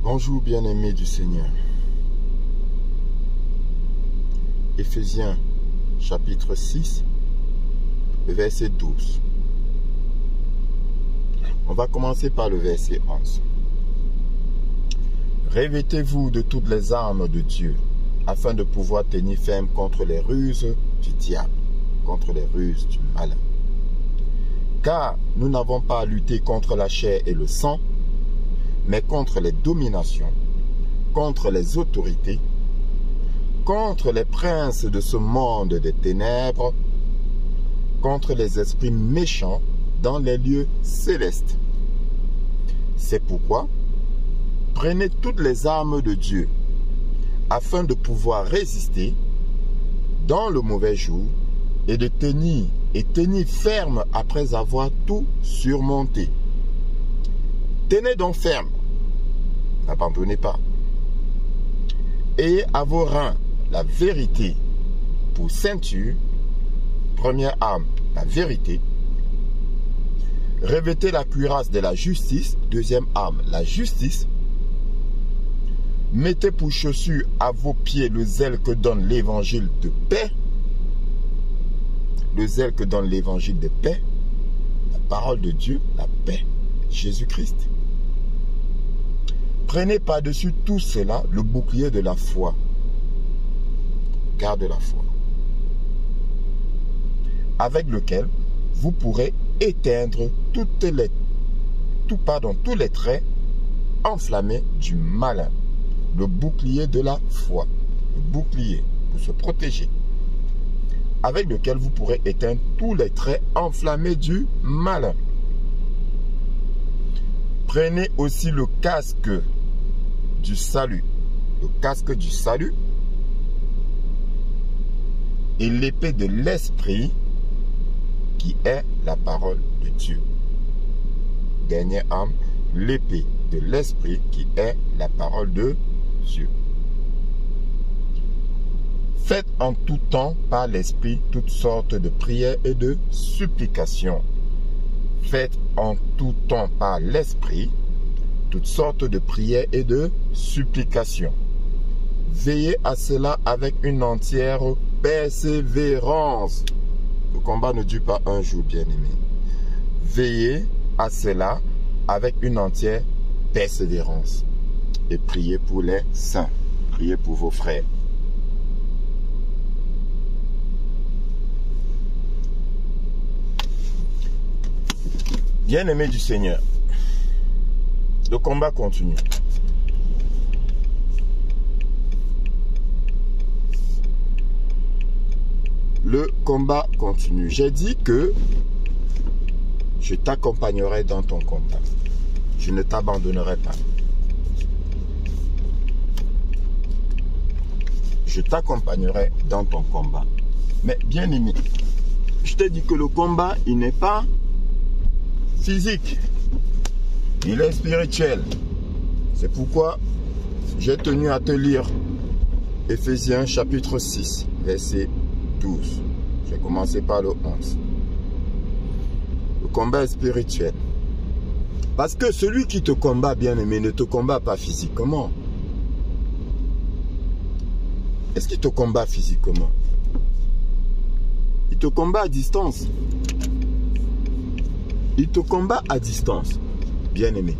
Bonjour bien-aimés du Seigneur. Éphésiens chapitre 6, verset 12. On va commencer par le verset 11. Revêtez-vous de toutes les armes de Dieu, afin de pouvoir tenir ferme contre les ruses du diable, contre les ruses du malin. Car nous n'avons pas à lutter contre la chair et le sang, mais contre les dominations, contre les autorités, contre les princes de ce monde des ténèbres, contre les esprits méchants dans les lieux célestes. C'est pourquoi, prenez toutes les armes de Dieu, afin de pouvoir résister dans le mauvais jour et de tenir ferme après avoir tout surmonté. Tenez donc ferme, n'abandonnez pas. Ayez à vos reins la vérité pour ceinture, première arme, la vérité. Revêtez la cuirasse de la justice, deuxième arme, la justice. Mettez pour chaussure à vos pieds le zèle que donne l'évangile de paix. Le zèle que donne l'évangile de paix, la parole de Dieu, la paix, Jésus-Christ. Prenez par-dessus tout cela le bouclier de la foi. Garde la foi. Avec lequel vous pourrez éteindre tous les traits enflammés du malin. Le bouclier de la foi. Le bouclier pour se protéger. Avec lequel vous pourrez éteindre tous les traits enflammés du malin. Prenez aussi le casque du salut. Le casque du salut. Et l'épée de l'esprit qui est la parole de Dieu. Dernière arme, l'épée de l'esprit qui est la parole de Dieu. Faites en tout temps par l'esprit toutes sortes de prières et de supplications. Faites en tout temps par l'esprit toutes sortes de prières et de supplications. Veillez à cela avec une entière persévérance. Le combat ne dure pas un jour, bien-aimé. Veillez à cela avec une entière persévérance. Et priez pour les saints. Priez pour vos frères. Bien-aimés du Seigneur, le combat continue. Le combat continue. J'ai dit que je t'accompagnerai dans ton combat. Je ne t'abandonnerai pas. Je t'accompagnerai dans ton combat. Mais bien aimé, je t'ai dit que le combat, il n'est pas physique. Il est spirituel. C'est pourquoi j'ai tenu à te lire Éphésiens chapitre 6, verset 12. J'ai commencé par le 11. Le combat est spirituel. Parce que celui qui te combat, bien-aimé, ne te combat pas physiquement. Est-ce qu'il te combat physiquement? Il te combat à distance. Il te combat à distance, bien-aimé.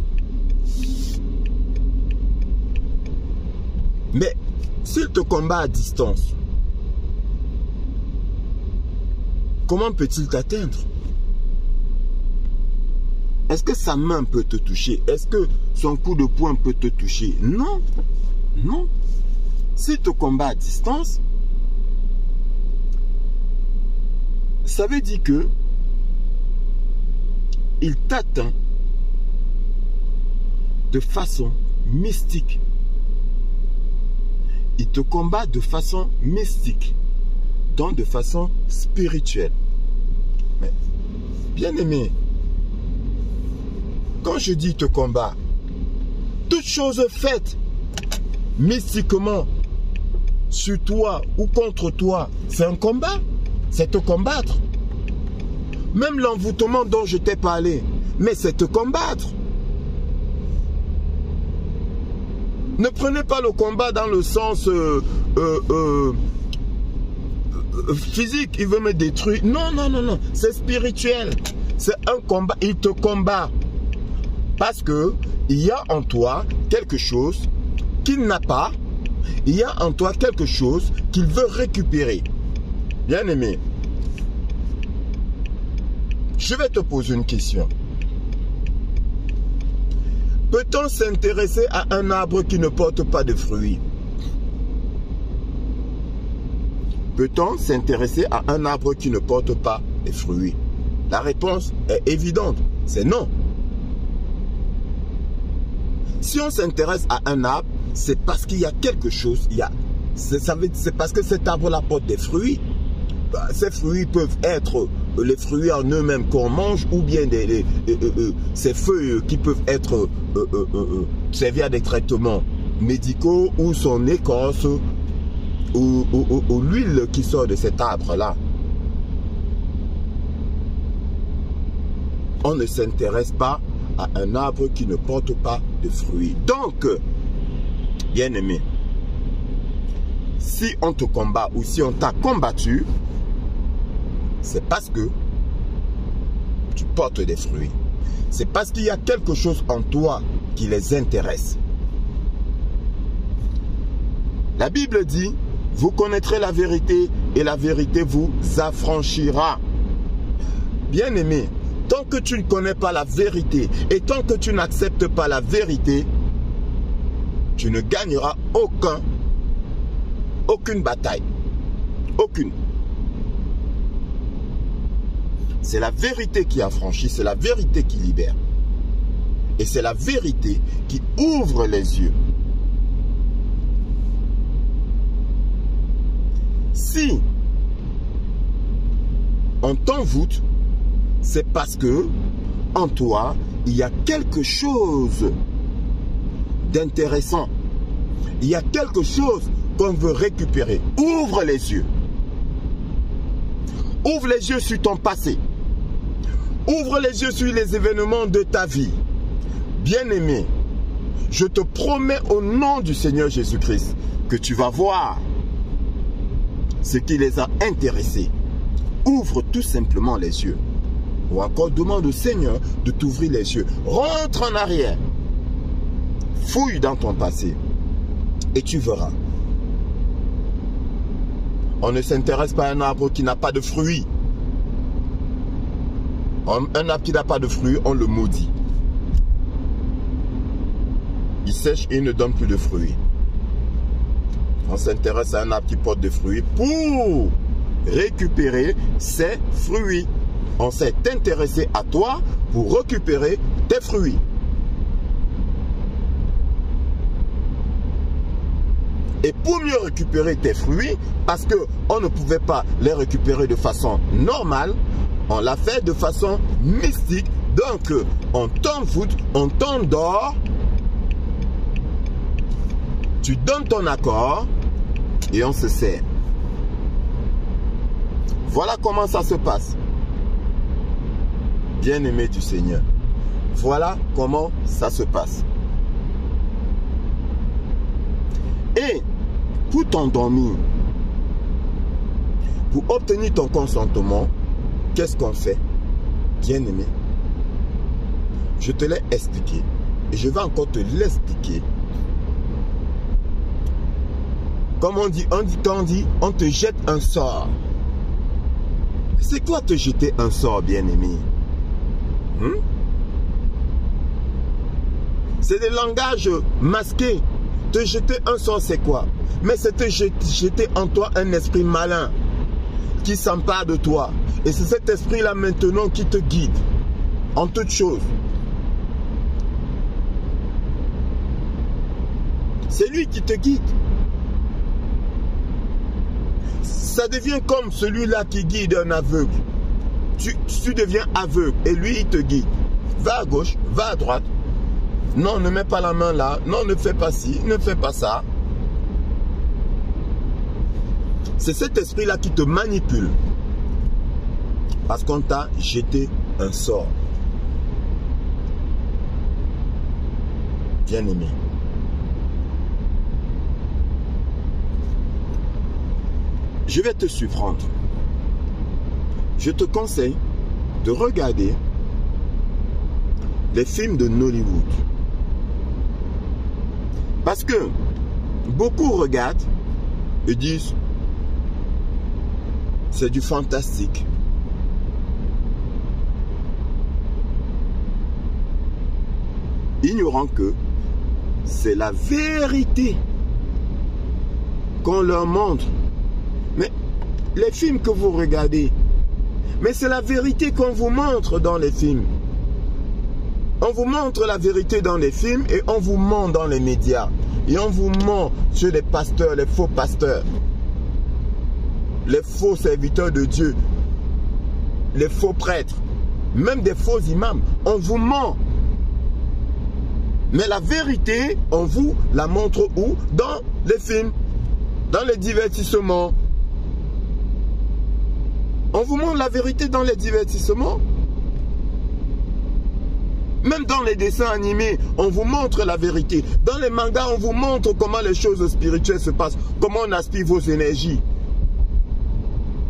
Mais s'il te combat à distance, comment peut-il t'atteindre? Est-ce que sa main peut te toucher? Est-ce que son coup de poing peut te toucher? Non. Non. S'il te combat à distance, ça veut dire que il t'atteint de façon mystique. Il te combat de façon mystique, donc de façon spirituelle. Mais, bien aimé, quand je dis te combat, toute chose faite mystiquement sur toi ou contre toi, c'est un combat, c'est te combattre. Même l'envoûtement dont je t'ai parlé, mais c'est te combattre. Ne prenez pas le combat dans le sens physique, il veut me détruire. Non, non, non, non, c'est spirituel. C'est un combat, il te combat. Parce que il y a en toi quelque chose qu'il n'a pas. Il y a en toi quelque chose qu'il veut récupérer. Bien-aimé, je vais te poser une question. Peut-on s'intéresser à un arbre qui ne porte pas de fruits? Peut-on s'intéresser à un arbre qui ne porte pas de fruits? La réponse est évidente, c'est non. Si on s'intéresse à un arbre, c'est parce qu'il y a quelque chose, c'est parce que cet arbre-là porte des fruits. Ces fruits peuvent être les fruits en eux-mêmes qu'on mange ou bien ces feuilles qui peuvent être servir à des traitements médicaux ou son écorce ou l'huile qui sort de cet arbre-là. On ne s'intéresse pas à un arbre qui ne porte pas de fruits. Donc, bien-aimé, si on te combat ou si on t'a combattu, c'est parce que tu portes des fruits. C'est parce qu'il y a quelque chose en toi qui les intéresse. La Bible dit, vous connaîtrez la vérité et la vérité vous affranchira. Bien-aimé, tant que tu ne connais pas la vérité et tant que tu n'acceptes pas la vérité, tu ne gagneras aucune bataille. Aucune. C'est la vérité qui affranchit, c'est la vérité qui libère. Et c'est la vérité qui ouvre les yeux. Si on t'envoûte, c'est parce que en toi, il y a quelque chose d'intéressant. Il y a quelque chose qu'on veut récupérer. Ouvre les yeux. Ouvre les yeux sur ton passé. Ouvre les yeux sur les événements de ta vie. Bien-aimé, je te promets au nom du Seigneur Jésus-Christ que tu vas voir ce qui les a intéressés. Ouvre tout simplement les yeux. Ou encore demande au Seigneur de t'ouvrir les yeux. Rentre en arrière. Fouille dans ton passé. Et tu verras. On ne s'intéresse pas à un arbre qui n'a pas de fruits. Un arbre qui n'a pas de fruits, on le maudit. Il sèche et il ne donne plus de fruits. On s'intéresse à un arbre qui porte des fruits pour récupérer ses fruits. On s'est intéressé à toi pour récupérer tes fruits. Et pour mieux récupérer tes fruits, parce qu'on ne pouvait pas les récupérer de façon normale, on l'a fait de façon mystique. Donc, on t'envoûte, on t'endort, tu donnes ton accord et on se sert. Voilà comment ça se passe. Bien-aimé du Seigneur. Voilà comment ça se passe. Et pour t'endormir, pour obtenir ton consentement, qu'est-ce qu'on fait? Bien-aimé, je te l'ai expliqué et je vais encore te l'expliquer. Comme on dit, on te jette un sort. C'est quoi te jeter un sort, bien-aimé? C'est des langages masqués. Te jeter un sort, c'est quoi? Mais c'est te jeter en toi un esprit malin qui s'empare de toi. Et c'est cet esprit-là maintenant qui te guide en toutes choses. C'est lui qui te guide. Ça devient comme celui-là qui guide un aveugle. Tu deviens aveugle et lui, il te guide. Va à gauche, va à droite. Non, ne mets pas la main là. Non, ne fais pas ci, ne fais pas ça. C'est cet esprit-là qui te manipule. Parce qu'on t'a jeté un sort. Bien-aimé. je vais te surprendre. Je te conseille de regarder les films de Nollywood. Parce que beaucoup regardent et disent c'est du fantastique. Ignorant que c'est la vérité qu'on leur montre. Mais les films que vous regardez, mais c'est la vérité qu'on vous montre dans les films. On vous montre la vérité dans les films et on vous ment dans les médias. Et on vous ment sur les pasteurs, les faux pasteurs, les faux serviteurs de Dieu, les faux prêtres, même des faux imams. On vous ment. Mais la vérité, on vous la montre où? Dans les films, dans les divertissements. On vous montre la vérité dans les divertissements. Même dans les dessins animés, on vous montre la vérité. Dans les mangas, on vous montre comment les choses spirituelles se passent. Comment on aspire vos énergies.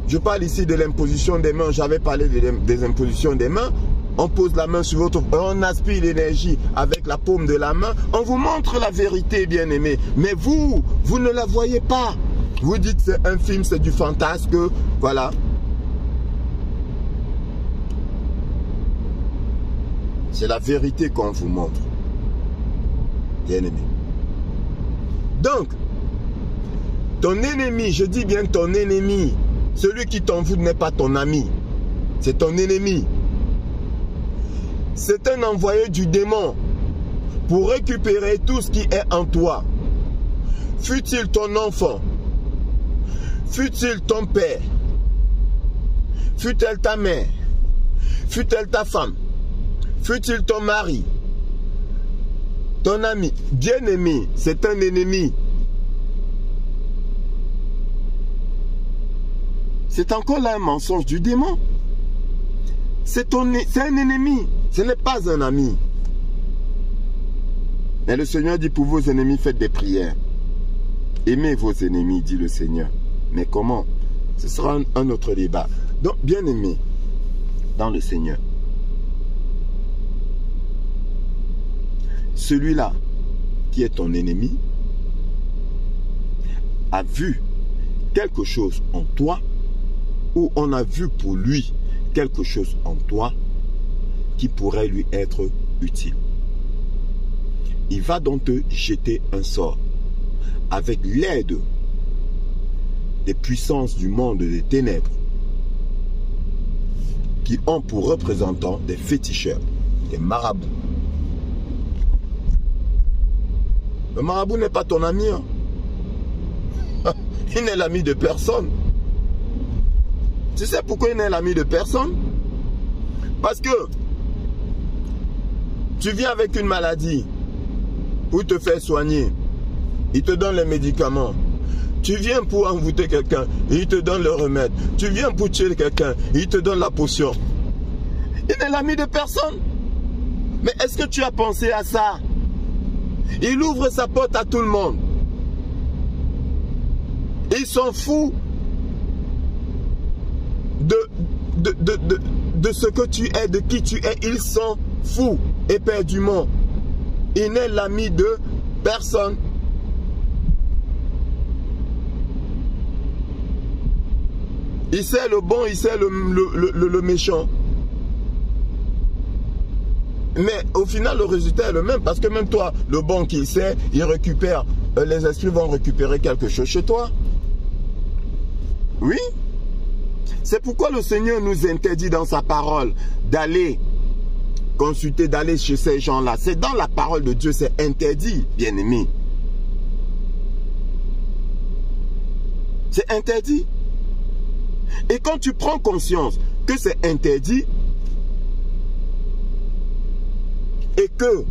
Je parle ici de l'imposition des mains. J'avais parlé des impositions des mains. On pose la main sur votre... On aspire l'énergie avec la paume de la main. On vous montre la vérité, bien-aimé. Mais vous, vous ne la voyez pas. Vous dites c'est un film, c'est du fantasme. Voilà. C'est la vérité qu'on vous montre. Bien-aimé. Donc, ton ennemi, je dis bien ton ennemi, celui qui t'envoûte n'est pas ton ami. C'est ton ennemi. C'est un envoyé du démon pour récupérer tout ce qui est en toi. Fût-il ton enfant, fût-il ton père, fût-elle ta mère, fût-elle ta femme, fût-il ton mari, ton ami, bien-aimé, c'est un ennemi. C'est encore là un mensonge du démon. C'est un ennemi, ce n'est pas un ami. Mais le Seigneur dit pour vos ennemis, faites des prières. Aimez vos ennemis, dit le Seigneur. Mais comment? Ce sera un autre débat. Donc, bien-aimé dans le Seigneur, celui-là qui est ton ennemi a vu quelque chose en toi, ou on a vu pour lui quelque chose en toi qui pourrait lui être utile. Il va donc te jeter un sort avec l'aide des puissances du monde des ténèbres qui ont pour représentants des féticheurs, des marabouts. Le marabout n'est pas ton ami. Hein? Il n'est l'ami de personne. Tu sais pourquoi il n'est l'ami de personne? Parce que tu viens avec une maladie pour te faire soigner. Il te donne les médicaments. Tu viens pour envoûter quelqu'un, il te donne le remède. Tu viens pour tuer quelqu'un, il te donne la potion. Il n'est l'ami de personne. Mais est-ce que tu as pensé à ça? Il ouvre sa porte à tout le monde. Il s'en fout de ce que tu es, de qui tu es. Il s'en fout éperdument. Il n'est l'ami de personne. Il sait le bon, il sait le méchant. Mais au final, le résultat est le même. Parce que même toi, le bon qu'il sait, il récupère. Les esprits vont récupérer quelque chose chez toi. Oui. C'est pourquoi le Seigneur nous interdit dans sa parole d'aller consulter, d'aller chez ces gens-là. C'est dans la parole de Dieu, c'est interdit, bien-aimé. C'est interdit. Et quand tu prends conscience que c'est interdit et que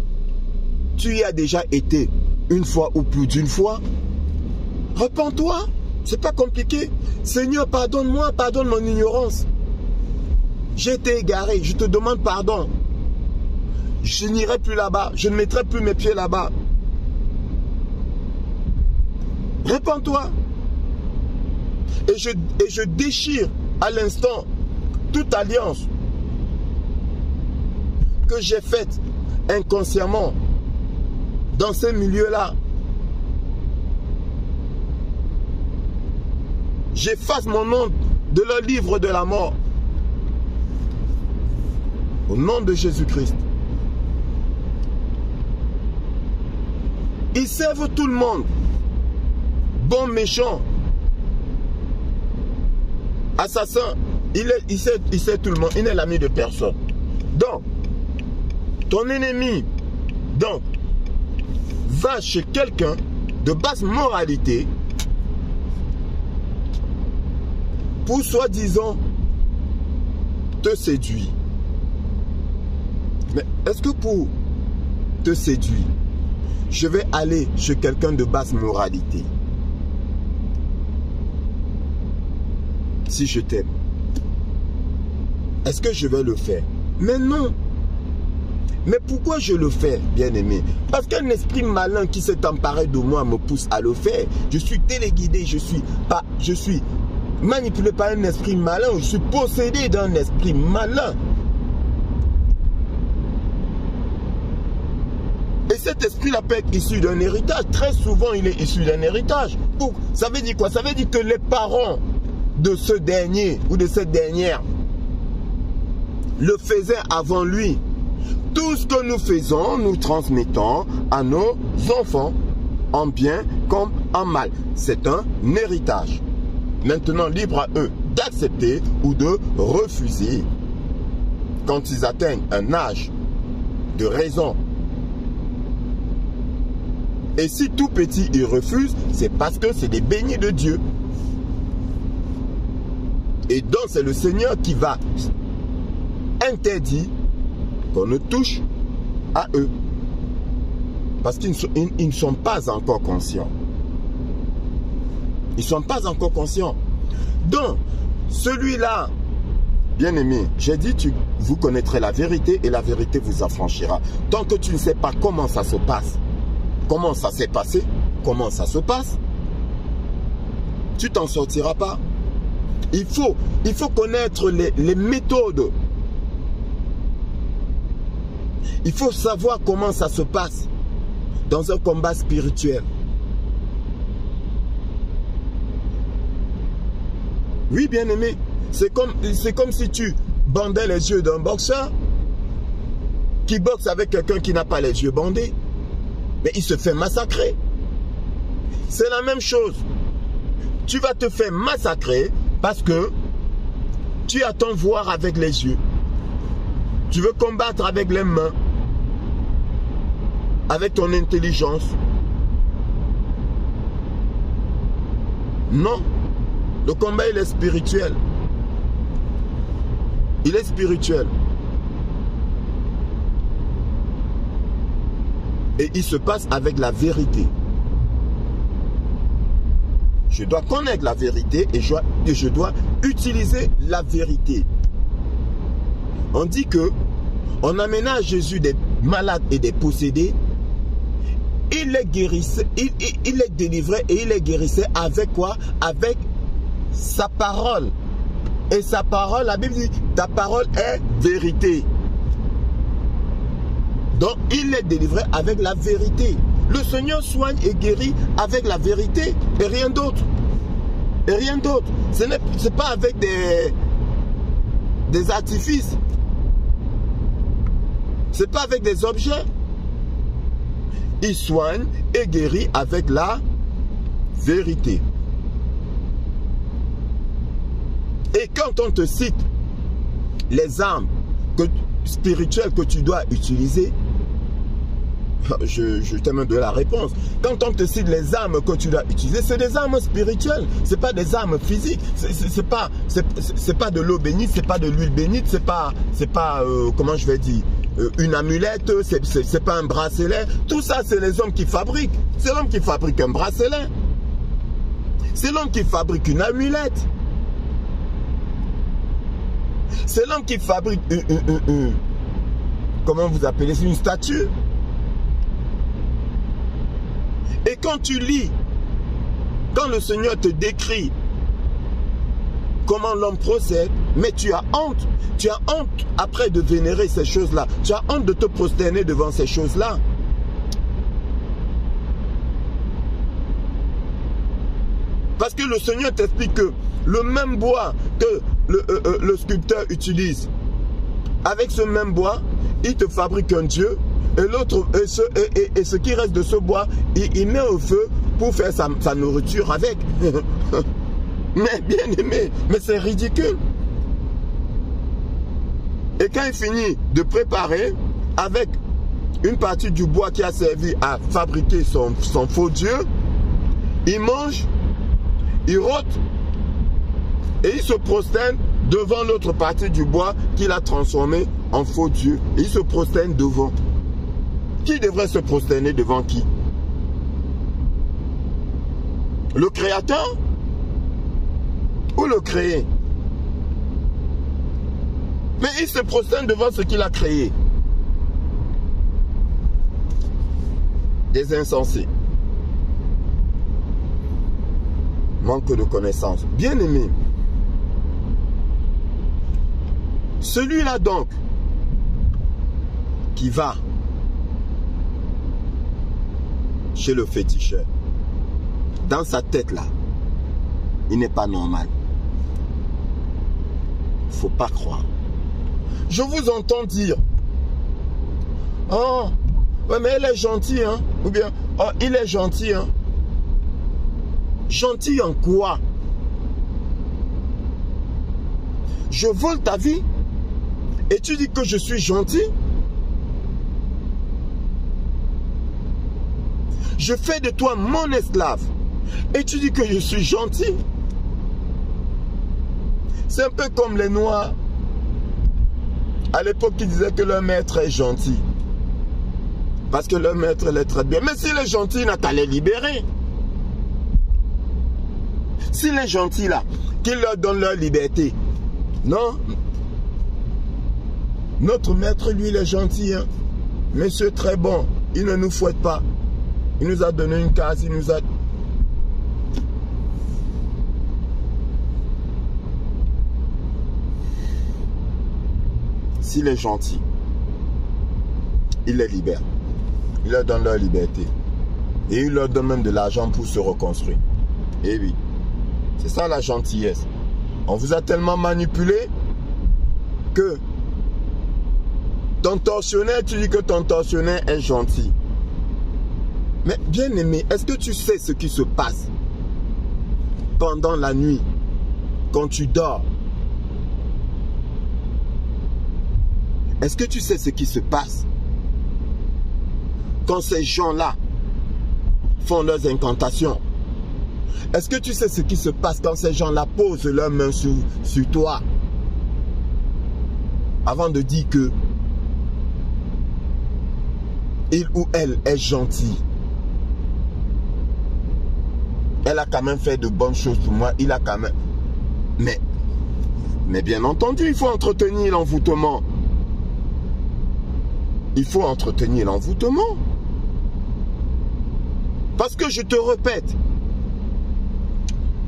tu y as déjà été une fois ou plus d'une fois, repens-toi. C'est pas compliqué. Seigneur, pardonne-moi, pardonne mon ignorance. J'ai été égaré, je te demande pardon. Je n'irai plus là-bas, je ne mettrai plus mes pieds là-bas. Repens-toi. Et je déchire à l'instant toute alliance que j'ai faite inconsciemment dans ces milieux-là. J'efface mon nom de leur livre de la mort. Au nom de Jésus-Christ. Ils servent tout le monde. Bon, méchant. Assassin. Il sait tout le monde. Il n'est l'ami de personne. Donc, ton ennemi, donc, va chez quelqu'un de basse moralité pour soi-disant te séduire. Mais est-ce que pour te séduire, je vais aller chez quelqu'un de basse moralité? Si je t'aime, est-ce que je vais le faire? Mais non. Mais pourquoi je le fais, bien-aimé? Parce qu'un esprit malin qui s'est emparé de moi me pousse à le faire. Je suis téléguidé, je suis manipulé par un esprit malin, je suis possédé d'un esprit malin. Et cet esprit-là peut être issu d'un héritage. Très souvent, il est issu d'un héritage. Ça veut dire quoi? Ça veut dire que les parents de ce dernier ou de cette dernière le faisaient avant lui. Tout ce que nous faisons, nous transmettons à nos enfants, en bien comme en mal. C'est un héritage. Maintenant, libre à eux d'accepter ou de refuser quand ils atteignent un âge de raison. Et si tout petit ils refusent, c'est parce que c'est des bénis de Dieu. Et donc c'est le Seigneur qui va interdire qu'on ne touche à eux. Parce qu'ils ne sont pas encore conscients. Ils ne sont pas encore conscients. Donc, celui-là, bien-aimé, j'ai dit, vous connaîtrez la vérité et la vérité vous affranchira. Tant que tu ne sais pas comment ça se passe, comment ça s'est passé, comment ça se passe, tu t'en sortiras pas. Il faut connaître les méthodes. Il faut savoir comment ça se passe dans un combat spirituel. Oui, bien-aimé, c'est comme si tu bandais les yeux d'un boxeur qui boxe avec quelqu'un qui n'a pas les yeux bandés. Mais il se fait massacrer. C'est la même chose. Tu vas te faire massacrer parce que tu attends voir avec les yeux. Tu veux combattre avec les mains, avec ton intelligence. Non. Le combat, il est spirituel. Il est spirituel. Et il se passe avec la vérité. Je dois connaître la vérité et je dois utiliser la vérité. On dit que on amena à Jésus des malades et des possédés. Il les guérissait, il les délivrait et il les guérissait avec quoi? Avec sa parole. Et sa parole, la Bible dit, ta parole est vérité. Donc, il les délivrait avec la vérité. Le Seigneur soigne et guérit avec la vérité et rien d'autre. Et rien d'autre. Ce n'est pas avec des artifices. Ce n'est pas avec des objets. Il soigne et guérit avec la vérité. Et quand on te cite les armes spirituelles que tu dois utiliser, je t'ai même donné la réponse. Quand on te cite les armes que tu dois utiliser, c'est des armes spirituelles, c'est pas des armes physiques, c'est pas de l'eau bénite, c'est pas de l'huile bénite, c'est pas comment je vais dire, une amulette, c'est pas un bracelet. Tout ça, c'est les hommes qui fabriquent. C'est l'homme qui fabrique un bracelet. C'est l'homme qui fabrique une amulette. C'est l'homme qui fabrique comment vous appelez ça, une statue. Et quand tu lis, quand le Seigneur te décrit comment l'homme procède, mais tu as honte. Tu as honte après de vénérer ces choses-là. Tu as honte de te prosterner devant ces choses-là. Parce que le Seigneur t'explique que le même bois que le sculpteur utilise, avec ce même bois, il te fabrique un Dieu, et l'autre, et ce qui reste de ce bois, il met au feu pour faire sa nourriture avec. Mais bien aimé, mais c'est ridicule. Et quand il finit de préparer avec une partie du bois qui a servi à fabriquer son faux Dieu, il mange, il rôte et il se prosterne devant l'autre partie du bois qu'il a transformé en faux Dieu. Et il se prosterne devant. Qui devrait se prosterner devant qui? Le Créateur ou le créé? Mais il se prosterne devant ce qu'il a créé. Des insensés. Manque de connaissance. Bien aimé. Celui-là donc, qui va chez le féticheur, dans sa tête là, il n'est pas normal. Il ne faut pas croire. Je vous entends dire, oh, ouais, mais elle est gentille, hein? Ou bien, oh, il est gentil, hein? Gentil en quoi? Je vole ta vie et tu dis que je suis gentil? Je fais de toi mon esclave et tu dis que je suis gentil? C'est un peu comme les Noirs. À l'époque, ils disaient que leur maître est gentil. Parce que leur maître les traite bien. Mais s'il est gentil, il n'a qu'à les libérer. S'il est gentil là, qu'il leur donne leur liberté. Non. Notre maître, lui, il est gentil. Hein? Monsieur très bon. Il ne nous fouette pas. Il nous a donné une case. Il nous a... S'il est gentil, il les libère. Il leur donne leur liberté. Et il leur donne même de l'argent pour se reconstruire. Et oui. C'est ça la gentillesse. On vous a tellement manipulé que ton tortionnaire, tu dis que ton tortionnaire est gentil. Mais bien aimé, est-ce que tu sais ce qui se passe pendant la nuit, quand tu dors? Est-ce que tu sais ce qui se passe quand ces gens-là font leurs incantations? Est-ce que tu sais ce qui se passe quand ces gens-là posent leurs mains sur toi avant de dire que il ou elle est gentil? Elle a quand même fait de bonnes choses pour moi. Il a quand même... Mais bien entendu, il faut entretenir l'envoûtement. Il faut entretenir l'envoûtement. Parce que je te répète,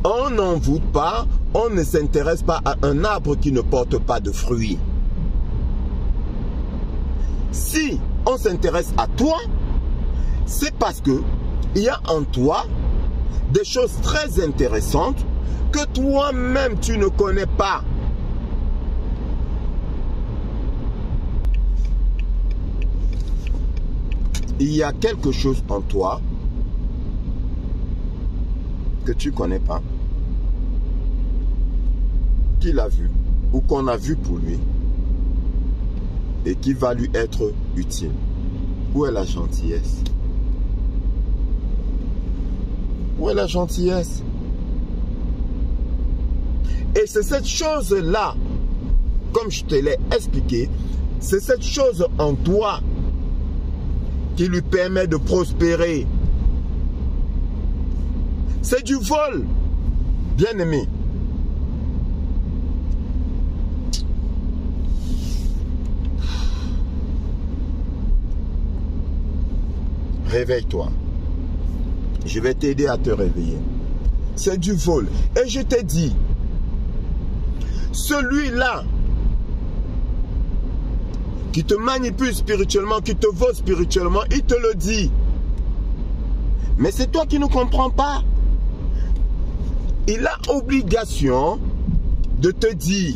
on n'envoûte pas, on ne s'intéresse pas à un arbre qui ne porte pas de fruits. Si on s'intéresse à toi, c'est parce que il y a en toi des choses très intéressantes que toi-même tu ne connais pas. Il y a quelque chose en toi que tu ne connais pas, qu'il a vu ou qu'on a vu pour lui et qui va lui être utile. Où est la gentillesse? Où est la gentillesse? Et c'est cette chose-là, comme je te l'ai expliqué, c'est cette chose en toi qui lui permet de prospérer. C'est du vol, bien aimé. Réveille-toi. Je vais t'aider à te réveiller. C'est du vol. Et je t'ai dit, celui-là qui te manipule spirituellement, qui te vaut spirituellement, il te le dit. Mais c'est toi qui ne comprends pas. Il a obligation de te dire.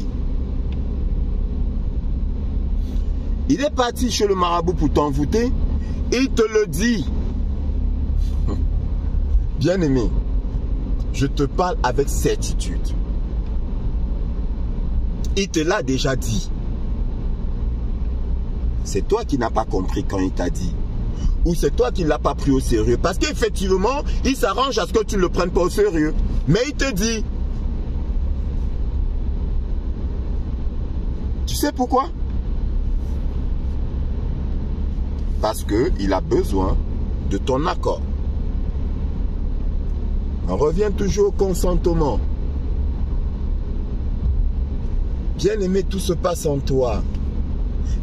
Il est parti chez le marabout pour t'envoûter. Il te le dit. Bien-aimé, je te parle avec certitude. Il te l'a déjà dit. C'est toi qui n'as pas compris quand il t'a dit. Ou c'est toi qui ne l'as pas pris au sérieux. Parce qu'effectivement, il s'arrange à ce que tu ne le prennes pas au sérieux. Mais il te dit. Tu sais pourquoi? Parce qu'il a besoin de ton accord. On revient toujours au consentement. Bien-aimé, tout se passe en toi.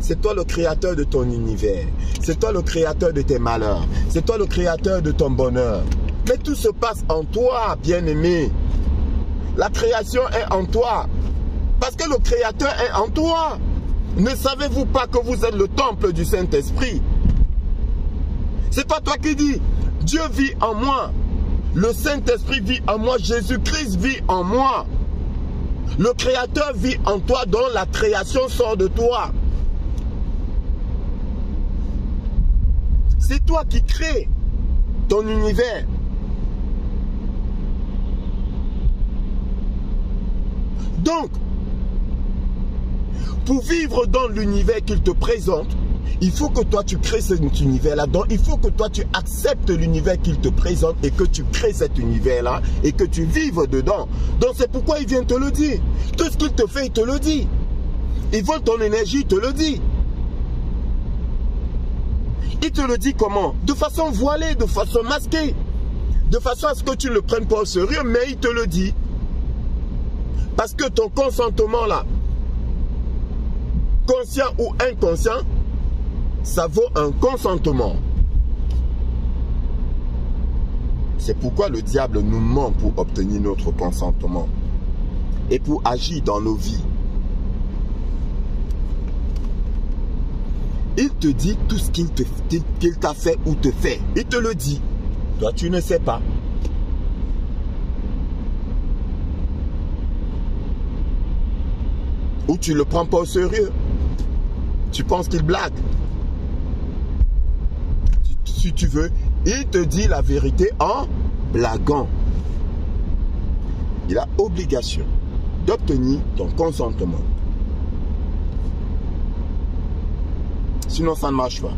C'est toi le créateur de ton univers. C'est toi le créateur de tes malheurs. C'est toi le créateur de ton bonheur. Mais tout se passe en toi, bien-aimé. La création est en toi. Parce que le créateur est en toi. Ne savez-vous pas que vous êtes le temple du Saint-Esprit? C'est pas toi qui dis. Dieu vit en moi. Le Saint-Esprit vit en moi. Jésus-Christ vit en moi. Le créateur vit en toi, dont la création sort de toi. C'est toi qui crées ton univers. Donc, pour vivre dans l'univers qu'il te présente, il faut que toi tu crées cet univers-là. Donc, il faut que toi tu acceptes l'univers qu'il te présente et que tu crées cet univers-là et que tu vives dedans. Donc, c'est pourquoi il vient te le dire. Tout ce qu'il te fait, il te le dit. Il vole ton énergie, il te le dit. Il te le dit comment? De façon voilée, de façon masquée. De façon à ce que tu ne le prennes pas au sérieux, mais il te le dit. Parce que ton consentement là, conscient ou inconscient, ça vaut un consentement. C'est pourquoi le diable nous ment pour obtenir notre consentement et pour agir dans nos vies. Il te dit tout ce qu'il t'a fait ou te fait. Il te le dit. Toi, tu ne sais pas. Ou tu ne le prends pas au sérieux. Tu penses qu'il blague. Si tu veux, il te dit la vérité en blaguant. Il a obligation d'obtenir ton consentement. Sinon, ça ne marche pas.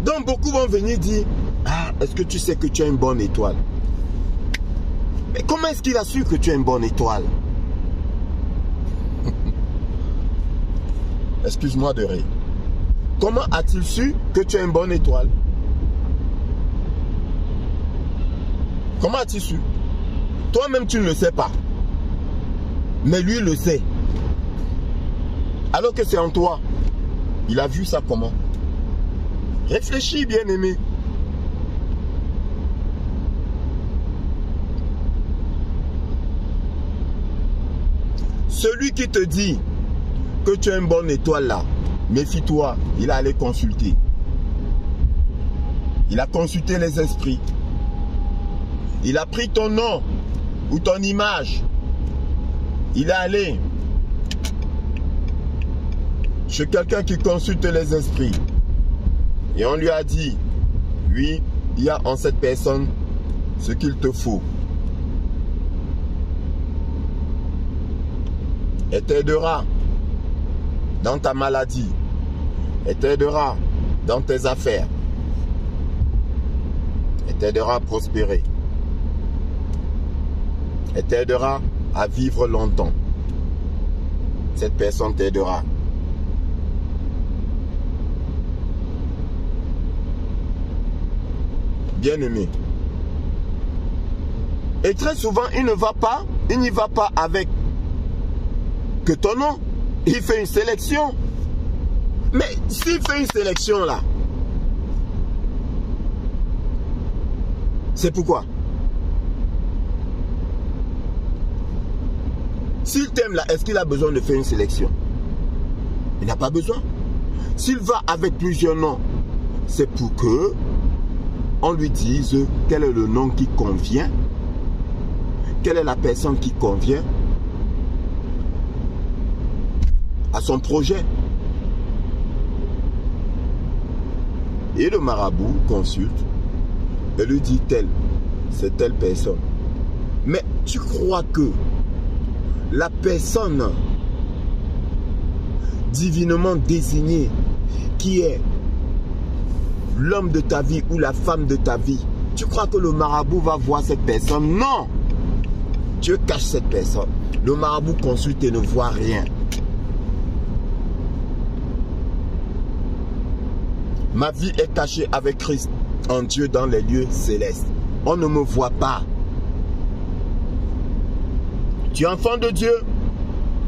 Donc, beaucoup vont venir dire, ah, est-ce que tu sais que tu as une bonne étoile? Mais comment est-ce qu'il a su que tu as une bonne étoile? Excuse-moi de rire. Comment a-t-il su que tu as une bonne étoile? Comment as-tu su? Toi-même, tu ne le sais pas. Mais lui le sait. Alors que c'est en toi. Il a vu ça comment? Réfléchis, bien-aimé. Celui qui te dit que tu as une bonne étoile là, méfie-toi, il a allé consulter. Il a consulté les esprits. Il a pris ton nom ou ton image. Il est allé chez quelqu'un qui consulte les esprits. Et on lui a dit, oui, il y a en cette personne ce qu'il te faut. Elle t'aidera dans ta maladie. Elle t'aidera dans tes affaires. Elle t'aidera à prospérer. Elle t'aidera à vivre longtemps. Cette personne t'aidera. Bien-aimé. Et très souvent, il n'y va pas avec que ton nom. Il fait une sélection. Mais s'il fait une sélection là, c'est pourquoi? S'il t'aime là, est-ce qu'il a besoin de faire une sélection? Il n'a pas besoin. S'il va avec plusieurs noms, c'est pour que on lui dise quel est le nom qui convient, quelle est la personne qui convient à son projet. Et le marabout consulte et lui dit c'est telle personne. Mais tu crois que la personne divinement désignée qui est l'homme de ta vie ou la femme de ta vie, tu crois que le marabout va voir cette personne? Non! Dieu cache cette personne. Le marabout consulte et ne voit rien. Ma vie est cachée avec Christ en Dieu dans les lieux célestes. On ne me voit pas. Tu es enfant de Dieu.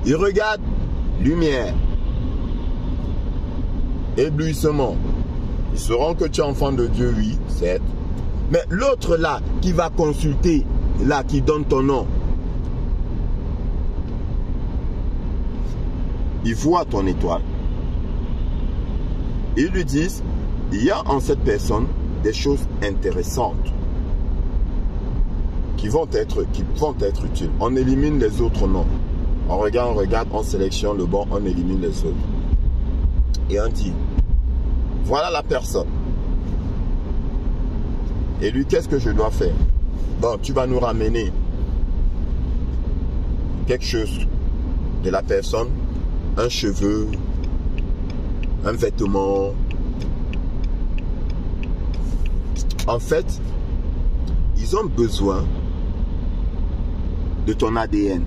Il regarde lumière, éblouissement. Ils sauront que tu es enfant de Dieu, oui, certes. Mais l'autre là, qui va consulter, là, qui donne ton nom, il voit ton étoile. Ils lui disent, il y a en cette personne des choses intéressantes qui vont être utiles. On élimine les autres noms. On regarde, on sélectionne le bon, on élimine les autres. Et on dit, voilà la personne. Et lui, qu'est-ce que je dois faire? Bon, tu vas nous ramener quelque chose de la personne, un cheveu, un vêtement. En fait, ils ont besoin de ton ADN.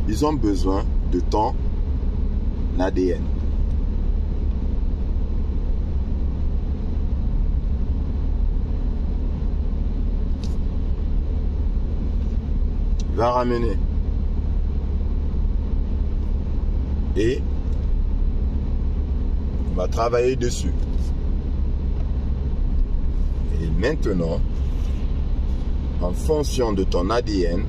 Ils ont besoin de ton ADN. Il va ramener. Et on va travailler dessus. Et maintenant, en fonction de ton ADN,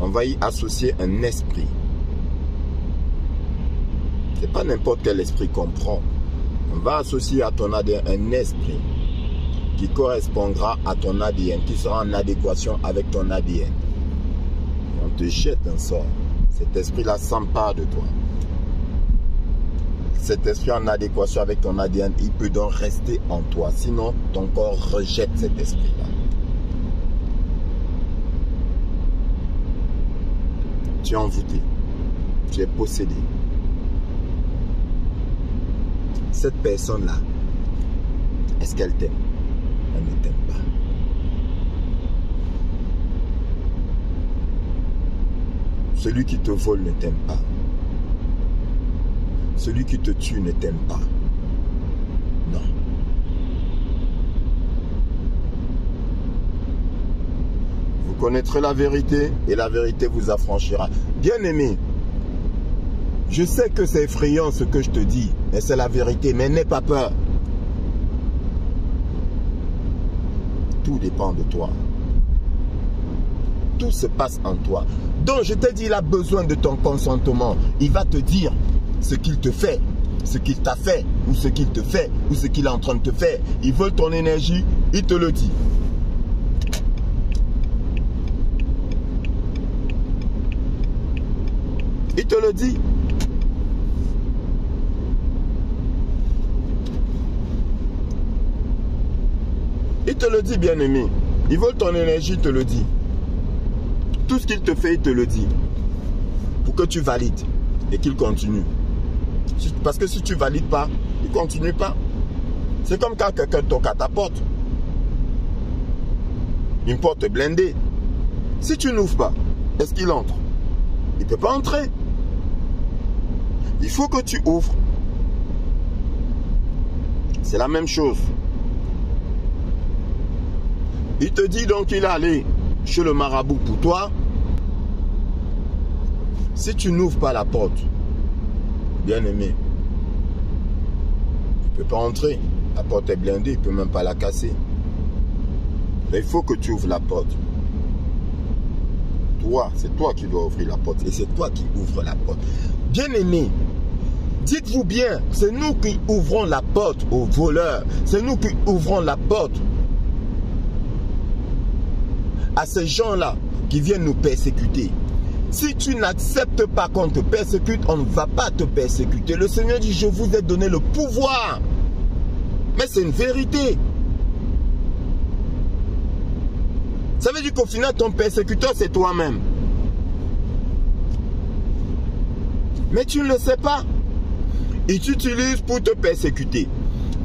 on va y associer un esprit. C'est pas n'importe quel esprit qu'on prend. On va associer à ton ADN un esprit qui correspondra à ton ADN, qui sera en adéquation avec ton ADN. Et on te jette un sort. Cet esprit-là s'empare de toi. Cet esprit en adéquation avec ton ADN, il peut donc rester en toi. Sinon, ton corps rejette cet esprit-là. Tu es envoûté. Tu es possédé. Cette personne-là, est-ce qu'elle t'aime? Elle ne t'aime pas. Celui qui te vole ne t'aime pas. Celui qui te tue ne t'aime pas. Non. Vous connaîtrez la vérité et la vérité vous affranchira. Bien-aimé, je sais que c'est effrayant ce que je te dis, mais c'est la vérité, mais n'aie pas peur. Tout dépend de toi. Tout se passe en toi. Donc je t'ai dit, il a besoin de ton consentement. Il va te dire ce qu'il te fait, ce qu'il t'a fait, ou ce qu'il te fait, ou ce qu'il est en train de te faire. Il veut ton énergie, il te le dit. Il te le dit. Il te le dit, bien-aimé. Il veut ton énergie, il te le dit. Tout ce qu'il te fait, il te le dit. Pour que tu valides et qu'il continue. Parce que si tu ne valides pas, il ne continue pas. C'est comme quand quelqu'un toque à ta porte. Une porte blindée. Si tu n'ouvres pas, est-ce qu'il entre? Il ne peut pas entrer. Il faut que tu ouvres. C'est la même chose. Il te dit donc qu'il est allé chez le marabout pour toi. Si tu n'ouvres pas la porte, bien-aimé, tu ne peux pas entrer. La porte est blindée, il ne peut même pas la casser. Mais il faut que tu ouvres la porte. Toi, c'est toi qui dois ouvrir la porte. Et c'est toi qui ouvres la porte. Bien-aimés, dites-vous bien, c'est nous qui ouvrons la porte aux voleurs. C'est nous qui ouvrons la porte à ces gens-là qui viennent nous persécuter. Si tu n'acceptes pas qu'on te persécute, on ne va pas te persécuter. Le Seigneur dit, je vous ai donné le pouvoir. Mais c'est une vérité. Ça veut dire qu'au final, ton persécuteur, c'est toi-même. Mais tu ne le sais pas. Ils t'utilisent pour te persécuter.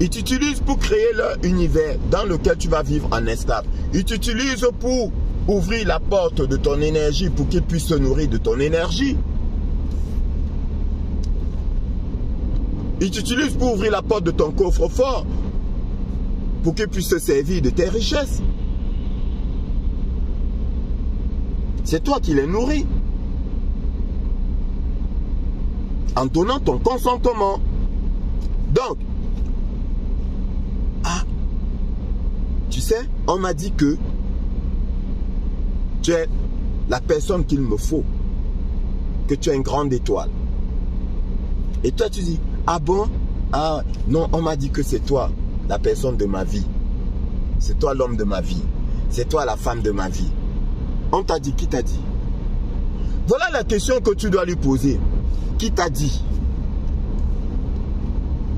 Ils t'utilisent pour créer leur univers dans lequel tu vas vivre en esclave. Ils t'utilisent pour ouvrir la porte de ton énergie pour qu'ils puissent se nourrir de ton énergie. Ils t'utilisent pour ouvrir la porte de ton coffre-fort pour qu'ils puissent se servir de tes richesses. C'est toi qui les nourris. En donnant ton consentement. Donc, tu sais, on m'a dit que tu es la personne qu'il me faut. Que tu es une grande étoile. Et toi, tu dis, ah bon? Ah non, on m'a dit que c'est toi, la personne de ma vie. C'est toi l'homme de ma vie. C'est toi la femme de ma vie. On t'a dit, qui t'a dit? Voilà la question que tu dois lui poser. Qui t'a dit?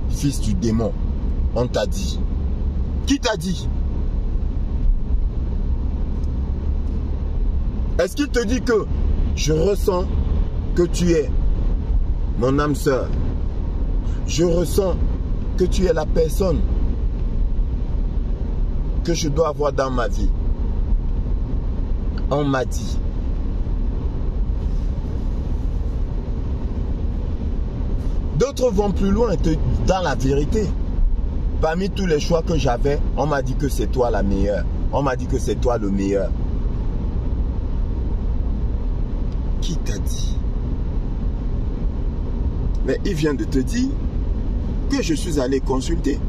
Fils du démon, on t'a dit. Qui t'a dit? Est-ce qu'il te dit que je ressens que tu es mon âme sœur? Je ressens que tu es la personne que je dois avoir dans ma vie. On m'a dit. D'autres vont plus loin dans la vérité. Parmi tous les choix que j'avais, on m'a dit que c'est toi la meilleure. On m'a dit que c'est toi le meilleur. Qui t'a dit? Mais il vient de te dire que je suis allé consulter.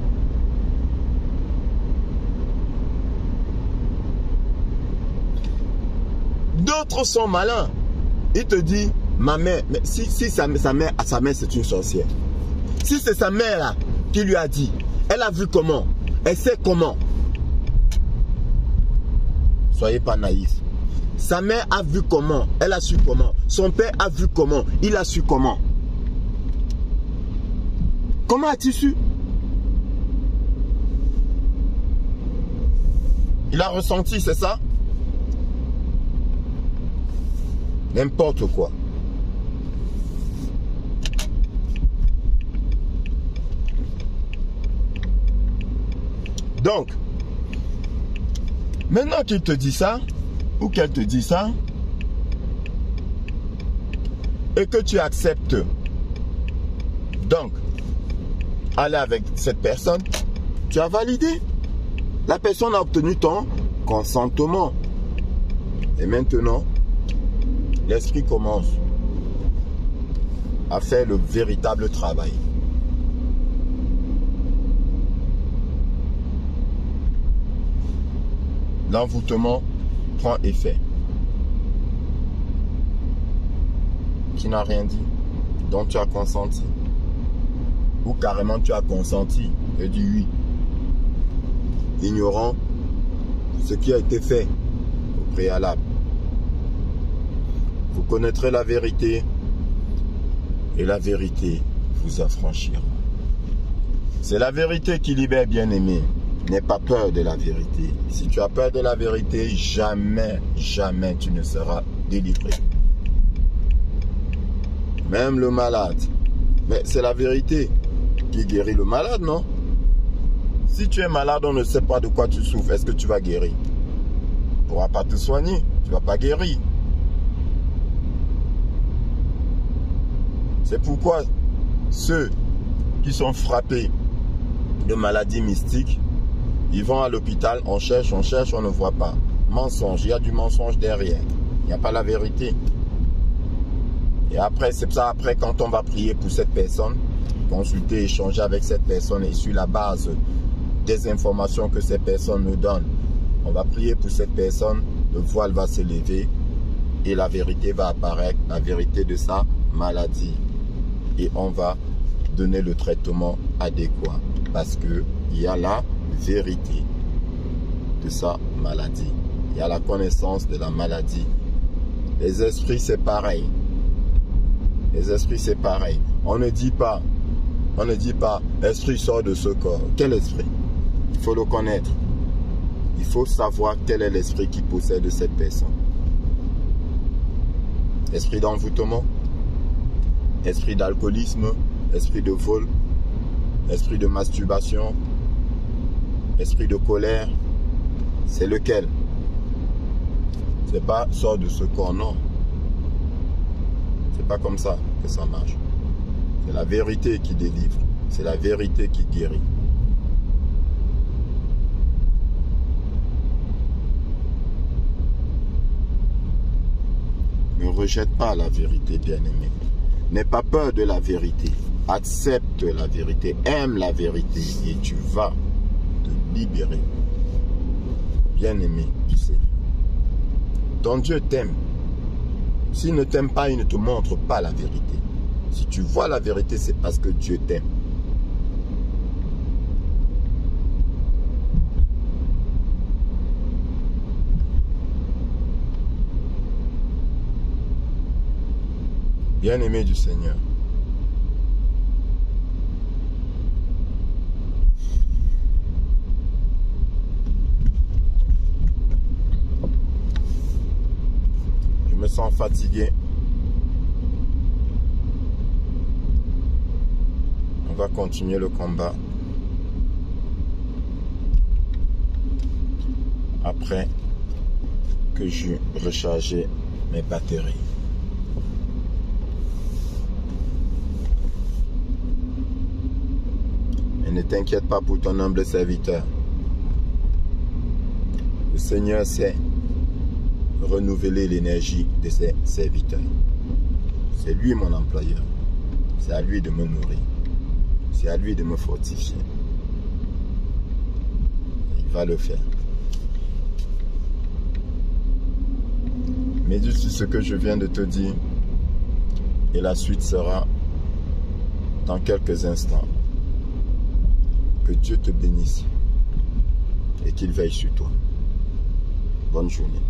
D'autres sont malins. Il te dit, ma mère, mais si sa mère c'est une sorcière. Si c'est sa mère là, qui lui a dit, elle a vu comment, elle sait comment. Soyez pas naïfs. Sa mère a vu comment, elle a su comment. Son père a vu comment, il a su comment. Comment as-tu su? Il a ressenti, c'est ça? N'importe quoi. Donc, maintenant qu'il te dit ça, ou qu'elle te dit ça, et que tu acceptes, donc, aller avec cette personne, tu as validé. La personne a obtenu ton consentement. Et maintenant, l'esprit commence à faire le véritable travail. L'envoûtement prend effet. Tu n'as rien dit, donc tu as consenti. Ou carrément tu as consenti et dit oui. Ignorant ce qui a été fait au préalable. Vous connaîtrez la vérité et la vérité vous affranchira. C'est la vérité qui libère, bien-aimé. N'aie pas peur de la vérité. Si tu as peur de la vérité, jamais, jamais tu ne seras délivré. Même le malade. Mais c'est la vérité qui guérit le malade, non? Si tu es malade, on ne sait pas de quoi tu souffres. Est-ce que tu vas guérir? Tu ne pourras pas te soigner. Tu ne vas pas guérir. C'est pourquoi ceux qui sont frappés de maladies mystiques, ils vont à l'hôpital, on cherche, on ne voit pas. Mensonge, il y a du mensonge derrière. Il n'y a pas la vérité. Et après, c'est ça, après, quand on va prier pour cette personne, consulter, échanger avec cette personne et sur la base désinformation que ces personnes nous donnent. On va prier pour cette personne, le voile va se lever et la vérité va apparaître, la vérité de sa maladie. Et on va donner le traitement adéquat parce qu'il y a la vérité de sa maladie. Il y a la connaissance de la maladie. Les esprits, c'est pareil. Les esprits, c'est pareil. On ne dit pas, esprit sort de ce corps. Quel esprit? Il faut le connaître. Il faut savoir quel est l'esprit qui possède cette personne. Esprit d'envoûtement, esprit d'alcoolisme, esprit de vol, esprit de masturbation, esprit de colère. C'est lequel? C'est pas sort de ce corps, non. C'est pas comme ça que ça marche. C'est la vérité qui délivre. C'est la vérité qui guérit. Ne rejette pas la vérité, bien-aimé. N'aie pas peur de la vérité. Accepte la vérité. Aime la vérité. Et tu vas te libérer. Bien-aimé du Seigneur. Ton Dieu t'aime. S'il ne t'aime pas, il ne te montre pas la vérité. Si tu vois la vérité, c'est parce que Dieu t'aime. Bien-aimé du Seigneur. Je me sens fatigué. On va continuer le combat. Après que j'ai rechargé mes batteries. Et ne t'inquiète pas pour ton humble serviteur. Le Seigneur sait renouveler l'énergie de ses serviteurs. C'est lui mon employeur. C'est à lui de me nourrir. C'est à lui de me fortifier. Il va le faire. Médite sur ce que je viens de te dire. Et la suite sera dans quelques instants. Que Dieu te bénisse et qu'il veille sur toi. Bonne journée.